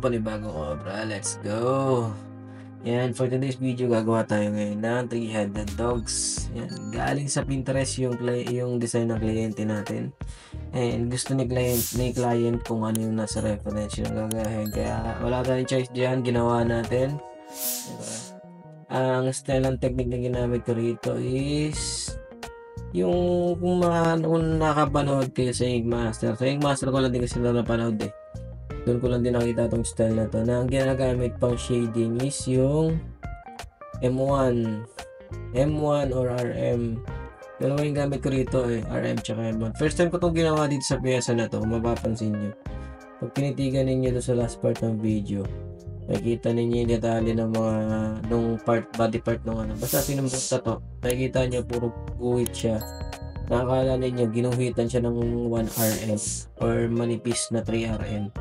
panibagong obra. Let's go! Yan, for today's video, gagawa tayo ngayon ng three-headed dogs. Yan, galing sa Pinterest yung design ng kliyente natin. And gusto ni client kung ano yung nasa reference yung gagahin. Kaya wala tayong choice dyan, ginawa natin. Diba? Ang style ng technique na ginamit ko rito is yung kung nakapanood kayo sa Ink Master. Sa Ink Master ko lang din kasi napanood eh. Doon ko lang din nakita tong style na to, na ang ginagamit pang shading is yung M1 or RM. Dalawa yung gamit ko rito eh, RM tsaka M1. First time ko itong ginawa dito sa piyesa na to, kung mapapansin nyo. Pag tinitigan ninyo doon sa last part ng video, makikita ninyo yung detalye ng mga body part ng ano. Basta sinumbot na to, makikita nyo puro guhit siya. Nakakala ninyo ginuhitan siya ng 1RM or manipis na 3RM.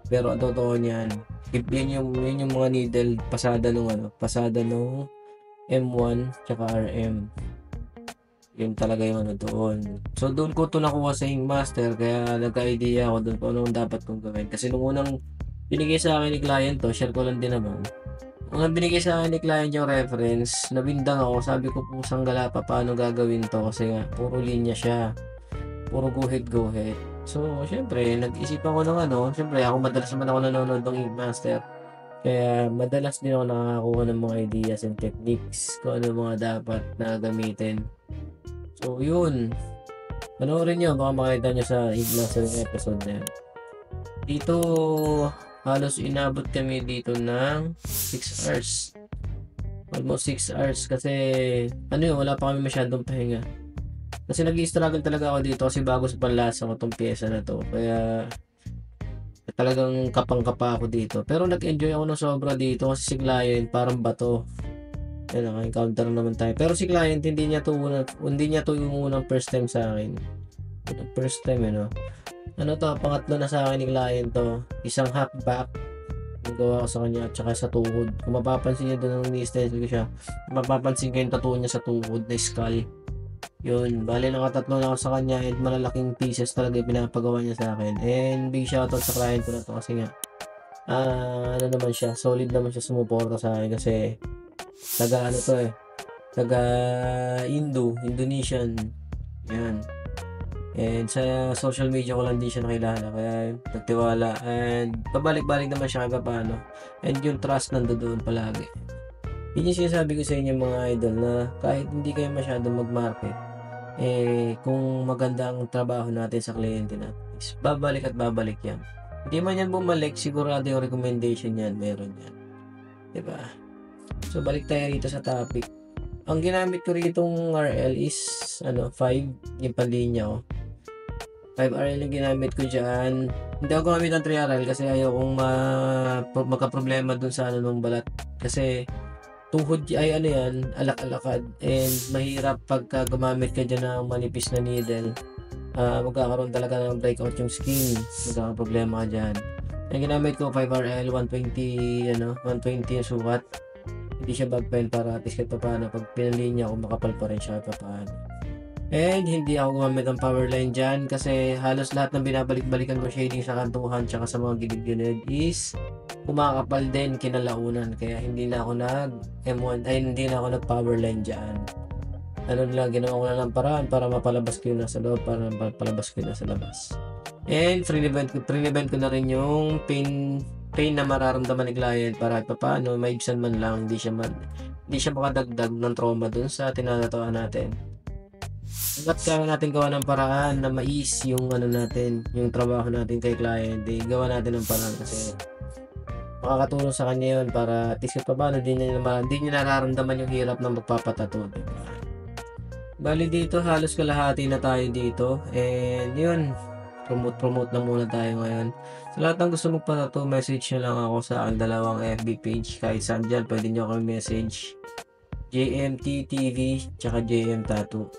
Pero ang totoo niyan, yun yung mga needle pasada nung M1 tsaka RM. Yun talaga yung ano doon. So doon ko to nakuha sa Ink Master, kaya nagka-idea ako doon kung anong dapat kong gawin. Kasi nung unang binigay sa akin ni client to, share ko lang din naman. Nung binigay sa akin ni client yung reference, nabindang ako. Sabi ko pusang gala pa paano gagawin to, kasi nga puro linya siya. Puro guhit. So, syempre, nag-isip ako ng syempre, madalas naman ako nanonood ng Ink Master. Kaya, madalas din ako nakakakuha ng mga ideas and techniques kung ano mga dapat na gamitin. So, yun. Panoorin nyo, baka makita nyo sa Ink Master yung episode na yan. Dito, halos inabot kami dito ng 6 hours. Almost 6 hours kasi, wala pa kami masyadong pahinga. Kasi nag-i-struggle talaga ako dito kasi bago sa panlasa ko tong pyesa na to. Kaya talagang kapang-kapa ako dito. Pero nag-enjoy ako ng sobra dito kasi si client parang bato. Yan, naka-encounter naman tayo. Pero si client hindi niya to yung unang first time sa akin. First time pangatlo na sa akin ni client to. Isang half back yung gawa ko sa kanya at saka sa tuhod. Kung mapapansin niyo doon ng ni-stencil ko siya, mapapansin ko yung tattoo niya sa tuhod na skull. Yun, bali nakatatlo na ako sa kanya and malalaking pieces talaga yung pinapagawa niya sa akin. And big shoutout sa client ko na to kasi nga naman siya, solid naman siya sumuporta sa akin kasi taga taga Indonesian. Yan. And sa social media ko lang din siya nakilala, kaya nagtiwala and pabalik-balik naman siya kahit paano. And yung trust nandoon palagi. Yun yung sinasabi ko sa inyo mga idol, na kahit hindi kayo masyadong mag-market, kung maganda ang trabaho natin sa kliyente natin, is babalik at babalik yan. Hindi man yan bumalik, sigurado yung recommendation yan, meron yan. Diba? So balik tayo rito sa topic. Ang ginamit ko ritong RL is 5, yung panlinya ko. 5 RL yung ginamit ko dyan. Hindi ako gumamit ng 3 RL kasi ayaw kong magka-problema dun sa nung balat. Kasi tuhod ay alak-alakad, and mahirap pagka gumamit ka dyan ng manipis na needle. Magkakaroon talaga ng breakout yung skin, magkakaproblema ka dyan. Ang ginamit ko 5RL 120 yung sukat. Hindi siya bagpen para at least kahit paano pag pinalinya ako makapal pa rin siya kahit paano. And hindi ako gumamit ng power line dyan kasi halos lahat ng binabalik-balikan ko shading sa kantuhan tsaka sa mga gilid-gilid is kumakapal din kinalaunan, kaya hindi na ako nag power line dyan. Ginawa ko na ng paraan para mapalabas ko yun nasa loob, para mapalabas ko yun nasa labas. And prevent ko na rin yung pain na mararamdaman ni client para paano maibsan man lang, hindi siya makadagdag ng trauma dun sa tinatatuan natin. Ba't kaya natin gawa ng paraan na mais yung yung trabaho natin kay client, gawa natin ng paraan kasi makakatulong sa kanya yun para at least paano hindi niya nararamdaman yung hirap ng magpapatato, diba? Bali dito halos kalahati na tayo dito, and yun, promote na muna tayo ngayon. Sa lahat ng gusto magpatato, message nyo lang ako sa aking dalawang FB page, kahit saan dyan pwede nyo kami message, JMTTV tsaka JM Tattoo.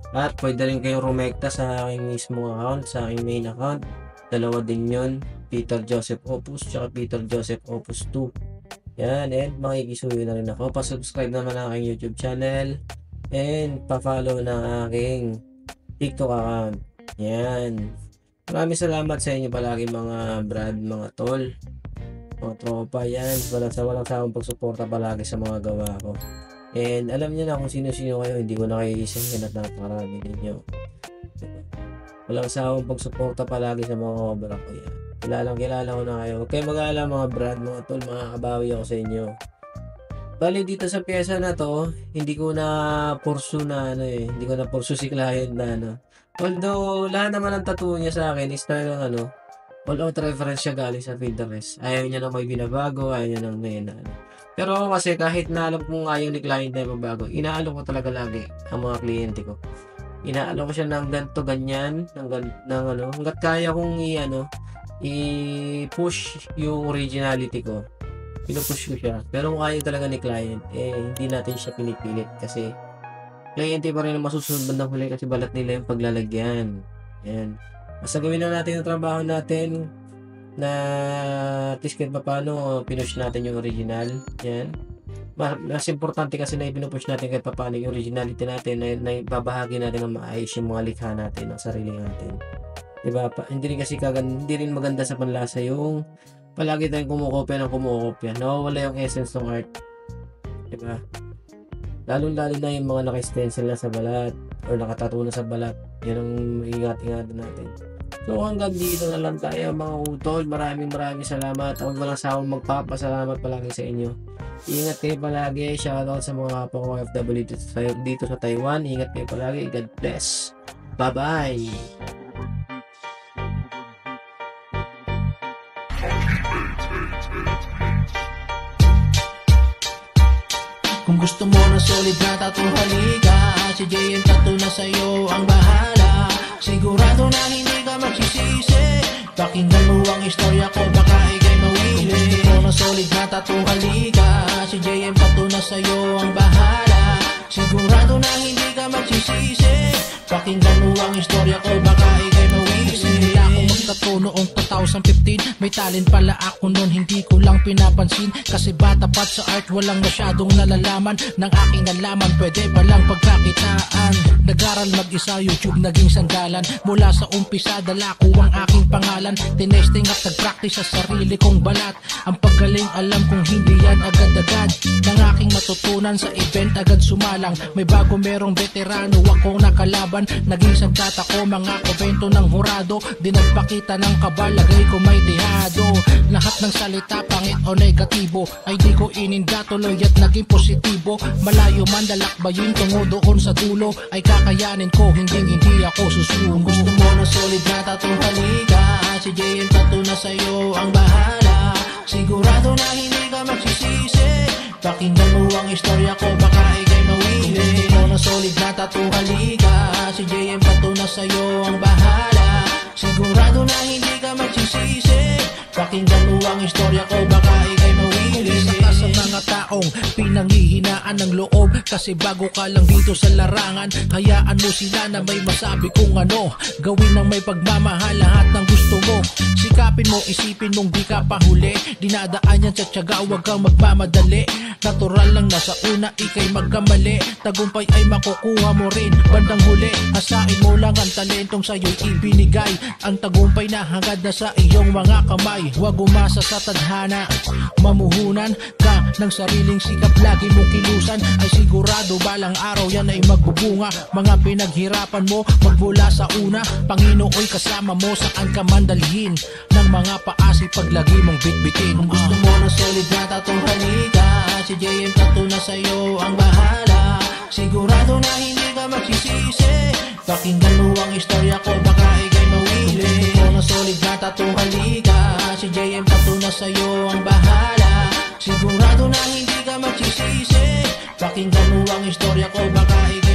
At pwede rin kayong rumekta sa aking mismo account, sa aking main account. Dalawa din yun, Peter Joseph Opus tsaka Peter Joseph Opus 2. Yan, and makikisuyo na rin ako. Pa-subscribe naman ang aking YouTube channel and pa-follow ng aking TikTok account. Yan. Maraming salamat sa inyo palagi mga brad, mga tol. mga tropa, yan, walang sawang pagsuporta palagi sa mga gawa ko. And alam niyo na kung sino-sino kayo, hindi ko na kayo isingin at napakarami ninyo. Walang sawang pagsuporta palagi sa mga obra ko yan. Kilala ko na kayo. Huwag kayo mag-aalala mga brad, mga tol, makakabawi ako sa inyo. Bali dito sa pyesa na to, hindi ko na pursue na hindi ko na pursue si client na Although lahat naman ng tattoo niya sa akin is talagang all out reference siya galing sa Pinterest. Ayaw niya na may binabago, ayaw niya nang may Pero ako kasi kahit na alam kong ayaw ni client na mabago, inaalo ko talaga lagi ang mga kliyente ko. Inaalo ko siya ng ganito ganyan, hanggat kaya kong i-push yung originality ko. Pinupush ko siya. Pero kung ayaw talaga ni client, hindi natin siya pinipilit kasi kliyente pa rin ang masusunod bandang huli kasi balat nila yung paglalagyan. Yan. Basta gawin na natin yung trabaho natin na at least kahit paano pinush natin yung original. Yan. Mas importante kasi na ipinupush natin kahit paano yung originality natin na ibabahagi natin ng maayos yung mga likha natin ng sarili natin. Diba? Hindi rin maganda sa panlasa yung palagi tayong kumukopya. Nawawala yung essence ng art. Diba? Lalo-lalo na yung mga naka-stencil na sa balat or nakatattoo na sa balat. Yan ang ingat-ingatan natin. So hanggang dito na lang tayo mga utol. Maraming salamat. Ako walang sawang magpapasalamat palagi sa inyo. Ingat kayo palagi. Shoutout sa mga kapwa ko OFW dito sa Taiwan. Ingat kayo palagi. God bless. Bye-bye. Kung gusto mo na solid na tattoo, halika. Si JM Tattoo na sa'yo ang bahala. Sigurado na hindi ka magsisisi. Pakinggan mo ang istorya ko, baka ikay mawili. Kung gusto mo na solid na tattoo, halika. Si JM Tattoo na sa'yo ang bahala. Sigurado na hindi ka magsisisi. Pakinggan mo ang istorya ko, baka ikay mawili. Simula ako magtattoo noong 2015. May talent pala ako noon, hindi ko lang pinapansin. Kasi bata pa sa art, walang masyadong nalalaman. Ng aking nalaman, pwede palang pagkakitaan. Nag-aral mag-isa, YouTube naging sandalan. Mula sa umpisa, dala ko ang aking pangalan. Tinesting at nag-practice sa sarili kong balat. Ang paggaling alam kong hindi yan agad-agad. Nang aking matutunan sa event, agad sumalang. May bago merong veterano, akong nakalaban. Naging sandata ko, mga komento ng hurado. Di nagpakita ng kabal, lagay ko may dihado. Lahat ng salita, pangit o negatibo, ay di ko ininda, tuloy at naging positibo. Malayo man lalakbayin tungo doon sa dulo, ay kakayanin ko, hindi ako susuko. Kung gusto mo na solid na tattoo, halika. Si JM Tattoo na sa'yo ang bahala. Sigurado na hindi ka magsisisi. Pakinggan mo ang istorya ko, baka ikay mawili. Kung gusto mo na solid na tattoo, halika. Si JM Tattoo na sa'yo ang bahala. Sigurado na hindi ka magsisisi. Pakinggan mo ang istorya ko, baka ikay mawili. Sa mga taong pinanghihinaan ng loob, kasi bago ka lang dito sa larangan, hayaan mo sila na may masabi kung ano. Gawin ng may pagmamahal lahat ng gusto mo. Sikapin mo, isipin mong di ka pahuli. Dinadaan yan sa tiyaga, huwag kang magmamadali. Natural lang na sa una ikay magkamali. Tagumpay ay makukuha mo rin bandang huli. Asain mo lang ang talentong sa'yo'y ibinigay. Ang tagumpay na hangad na sa iyong mga kamay. Huwag umasa sa tadhana, mamuhunan ka ng sariling sikap, lagi mong kilusan. Ay sigurado balang araw yan ay magbubunga. Mga pinaghirapan mo magmula sa una, Panginooy kasama mo saan ka man dalhin. Ng mga paasi paglagi mong bitbitin. Kung gusto mo na solid na tattoo, halika. Si JM Tattoo na sa'yo ang bahala. Sigurado na hindi ka magsisisi. Pakinggan mo ang istorya ko, baka ikay mawili. Kung gusto mo na solid na tattoo, halika. Si JM Tattoo na sa'yo ang bahala. Sigurado na hindi ka magsisisi. Pakinggan mo ang istorya ko, baka ikay